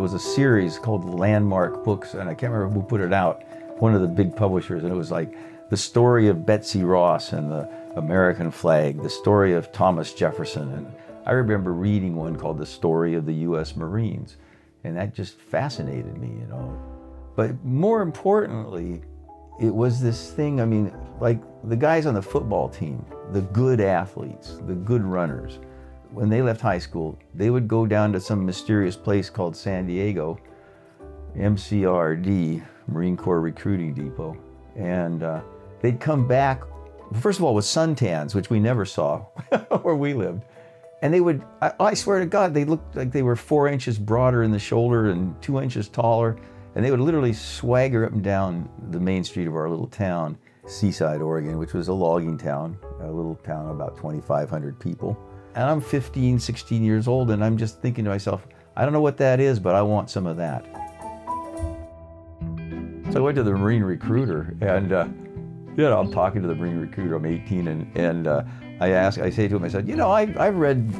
was a series called Landmark Books, and I can't remember who put it out, one of the big publishers, and it was like the story of Betsy Ross and the American flag, the story of Thomas Jefferson. And I remember reading one called The Story of the U.S. Marines, and that just fascinated me, you know. But more importantly, it was this thing, I mean, like the guys on the football team, the good athletes, the good runners, when they left high school, they would go down to some mysterious place called San Diego, MCRD, Marine Corps Recruiting Depot, and they'd come back, first of all, with suntans, which we never saw where we lived. And they would, I swear to God, they looked like they were 4 inches broader in the shoulder and 2 inches taller. And they would literally swagger up and down the main street of our little town, Seaside, Oregon, which was a logging town, a little town of about 2,500 people. And I'm 15, 16 years old, and I'm just thinking to myself, I don't know what that is, but I want some of that. So I went to the Marine recruiter, and I'm talking to the Marine recruiter. I'm 18, and I say to him, I said, I've read,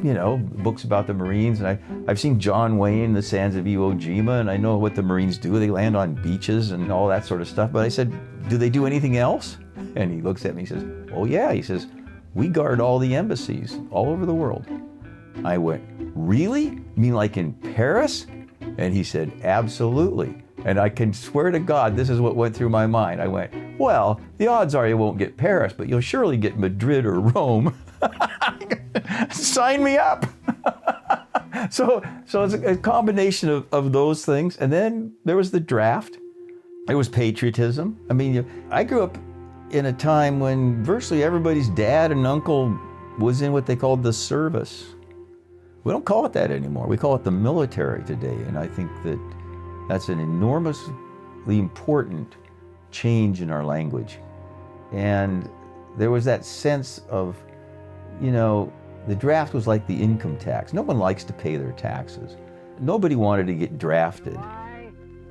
books about the Marines, and I've seen John Wayne, The Sands of Iwo Jima, and I know what the Marines do. They land on beaches and all that sort of stuff. But I said, do they do anything else? And he looks at me and says, oh yeah. He says, we guard all the embassies all over the world. I went, really? You mean like in Paris? And he said, absolutely. And I can swear to God, this is what went through my mind. I went, well, the odds are you won't get Paris, but you'll surely get Madrid or Rome. Sign me up. So it's a combination of those things. And then there was the draft. It was patriotism. I mean, I grew up in a time when virtually everybody's dad and uncle was in what they called the service. We don't call it that anymore. We call it the military today. And I think that that's an enormously important change in our language. And there was that sense of, the draft was like the income tax. No one likes to pay their taxes. Nobody wanted to get drafted.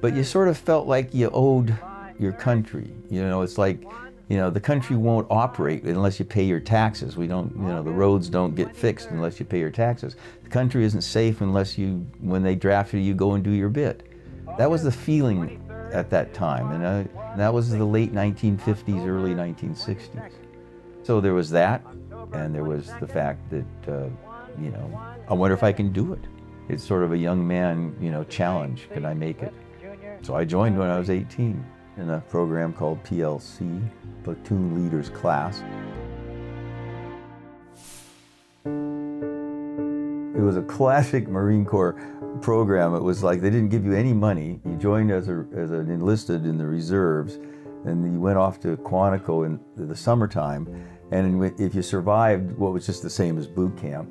But you sort of felt like you owed your country. It's like, the country won't operate unless you pay your taxes. We don't, the roads don't get fixed unless you pay your taxes. The country isn't safe unless when they draft you, you go and do your bit. That was the feeling at that time, and that was the late 1950s, early 1960s. So there was that, and there was the fact that, I wonder if I can do it. It's sort of a young man, challenge. Can I make it? So I joined when I was 18 in a program called PLC, Platoon Leaders Class. It was a classic Marine Corps program. It was like they didn't give you any money. You joined as an enlisted in the reserves, and you went off to Quantico in the summertime. And if you survived what was just the same as boot camp,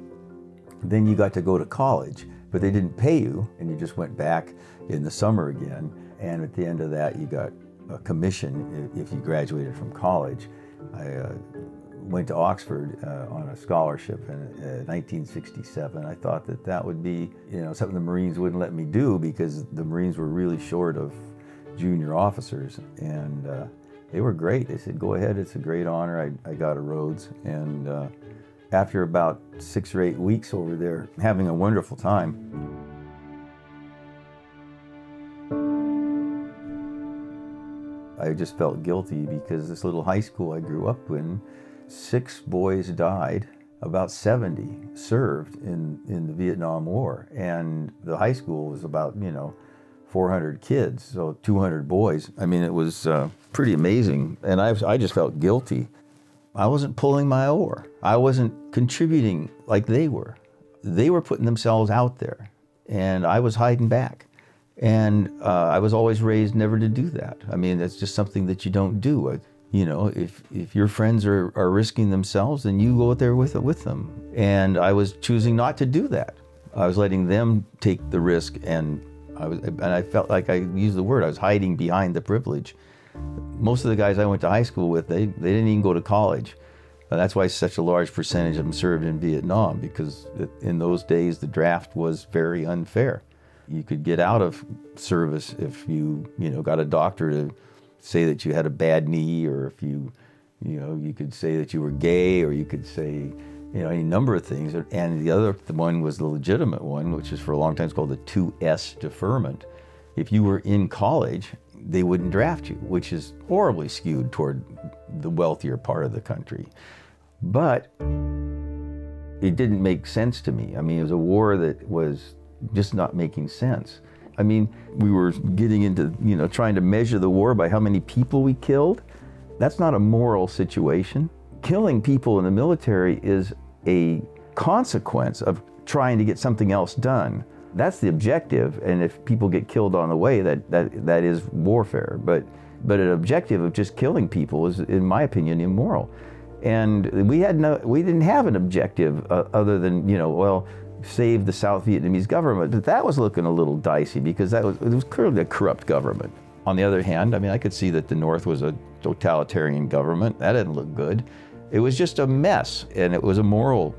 then you got to go to college. But they didn't pay you, and you just went back in the summer again. And at the end of that, you got a commission if you graduated from college. I went to Oxford on a scholarship in 1967. I thought that would be, something the Marines wouldn't let me do because the Marines were really short of junior officers, and they were great. They said, go ahead, it's a great honor. I got a Rhodes, and after about 6 or 8 weeks over there, having a wonderful time, I just felt guilty because this little high school I grew up in, 6 boys died, about 70 served in the Vietnam War. And the high school was about, 400 kids, so 200 boys. I mean, it was pretty amazing. And I just felt guilty. I wasn't pulling my oar. I wasn't contributing like they were. They were putting themselves out there, and I was hiding back. And I was always raised never to do that. I mean, that's just something that you don't do. If your friends are risking themselves, then you go out there with them. And I was choosing not to do that. I was letting them take the risk, and I felt like I used the word, I was hiding behind the privilege. Most of the guys I went to high school with, they didn't even go to college. That's why such a large percentage of them served in Vietnam, because in those days the draft was very unfair. You could get out of service if you got a doctor to say that you had a bad knee, or if you could say that you were gay, or you could say, any number of things. And the one was the legitimate one, which is for a long time called the 2S deferment. If you were in college, they wouldn't draft you, which is horribly skewed toward the wealthier part of the country. But it didn't make sense to me. I mean, it was a war that was just not making sense. I mean, we were getting into, trying to measure the war by how many people we killed. That's not a moral situation. Killing people in the military is a consequence of trying to get something else done. That's the objective, and if people get killed on the way, that is warfare. But an objective of just killing people is, in my opinion, immoral. And we didn't have an objective other than, save the South Vietnamese government. But that was looking a little dicey because it was clearly a corrupt government. On the other hand, I mean, I could see that the North was a totalitarian government. That didn't look good. It was just a mess, and it was a moral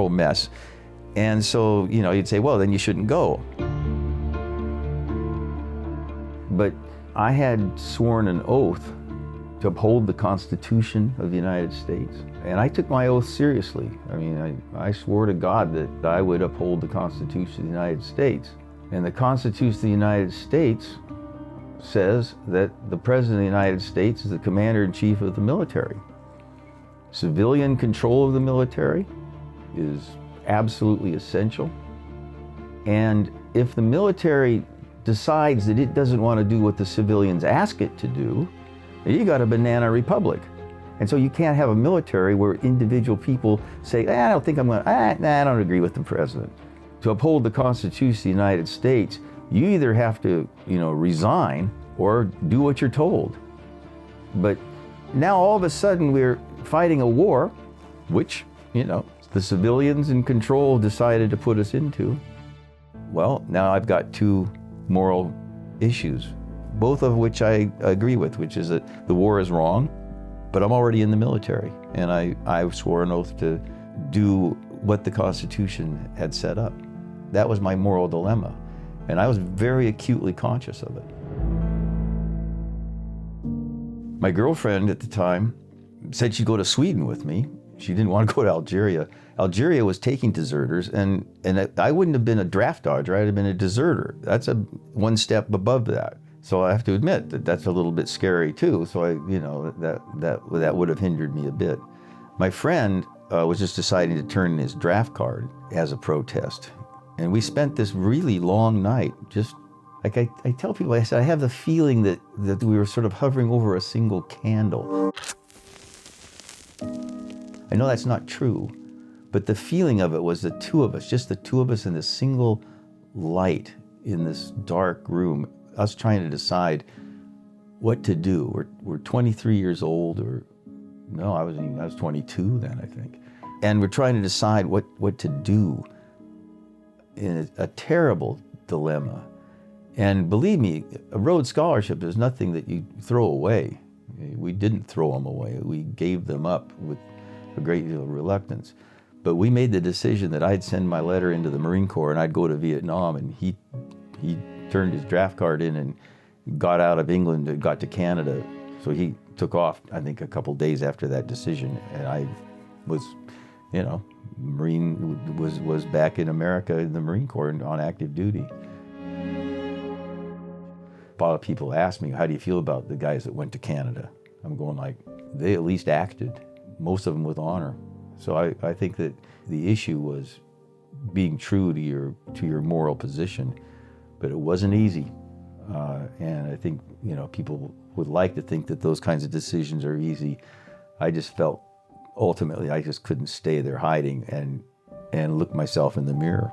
mess. And so, you'd say, well, then you shouldn't go. But I had sworn an oath to uphold the Constitution of the United States. And I took my oath seriously. I mean, I swore to God that I would uphold the Constitution of the United States. And the Constitution of the United States says that the President of the United States is the Commander-in-Chief of the military. Civilian control of the military is absolutely essential. And if the military decides that it doesn't want to do what the civilians ask it to do, you got a banana republic. And so you can't have a military where individual people say, I don't think I'm going to, I don't agree with the president. To uphold the Constitution of the United States, you either have to, resign or do what you're told. But now all of a sudden we're fighting a war, which, the civilians in control decided to put us into. Well, now I've got two moral issues, both of which I agree with, which is that the war is wrong, but I'm already in the military, and I swore an oath to do what the Constitution had set up. That was my moral dilemma, and I was very acutely conscious of it. My girlfriend at the time said she'd go to Sweden with me. She didn't want to go to Algeria. Algeria was taking deserters, and I wouldn't have been a draft dodger, I'd have been a deserter. That's one step above that. So I have to admit that that's a little bit scary too. So that would have hindered me a bit. My friend was just deciding to turn in his draft card as a protest. And we spent this really long night, just like I tell people, I said, I have the feeling that we were sort of hovering over a single candle. I know that's not true, but the feeling of it was the two of us, just the two of us in this single light in this dark room, us trying to decide what to do. We're 23 years old, I was 22 then, I think. And we're trying to decide what to do in a terrible dilemma. And believe me, a Rhodes Scholarship is nothing that you throw away. We didn't throw them away. We gave them up with a great deal of reluctance. But we made the decision that I'd send my letter into the Marine Corps and I'd go to Vietnam, and he turned his draft card in and got out of England and got to Canada. So he took off, I think, a couple days after that decision. And I was, Marine, was back in America in the Marine Corps on active duty. A lot of people ask me, how do you feel about the guys that went to Canada? I'm going like, they at least acted, most of them with honor. So I think that the issue was being true to your moral position, but it wasn't easy. And I think, people would like to think that those kinds of decisions are easy. I just felt ultimately I just couldn't stay there hiding and look myself in the mirror.